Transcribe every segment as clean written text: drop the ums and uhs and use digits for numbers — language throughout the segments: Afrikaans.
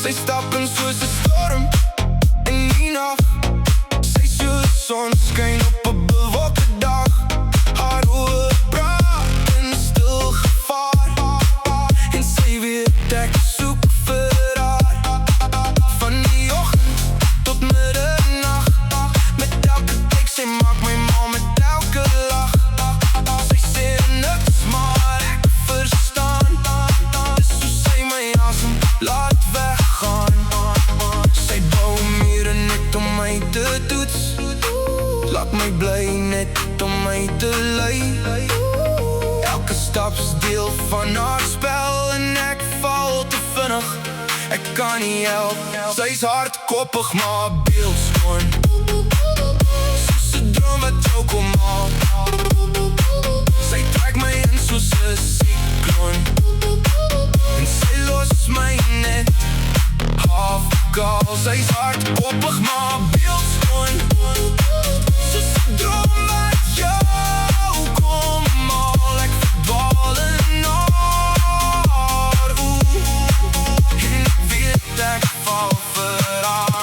Sy stap in soos 'n storm in die nag. Sy soos son skyn op 'n bewolkte dag. Haar oë praat in stil gevaar. En sy weet ek soek vir haar. Van die oggend tot middernag. Met elke kyk, sy maak my mal met elke lach. Sy sê niks, maar ek verstaan. Dis hoe sy my asem laat weggaan. Sy bou mure net om my te toets. Laat my bly net om my te lei. Elke stap's deel van haar spel en ek val te vinnig. Ek kan nie help. Sy's hardkoppig maar beeldskoon. Soos 'n droom wat jou kom haal. Sy trek my in soos 'n sikloon. En sy los my net half kaal. Sy's hardkoppig maar beeldskoon. Soos 'n droom wat jou kom haal. Ek verdwaal in haar. En ek weet ek val vir haar.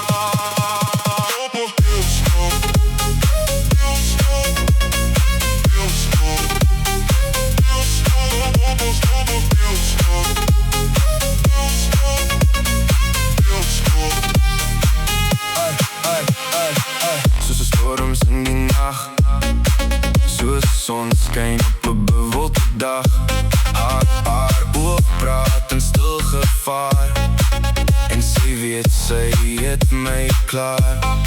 Soos 'n storm in die nag. Soos son skyn op 'n bewolkte dag. Haar oë praat in stil gevaar. En sy weet sy het my klaar.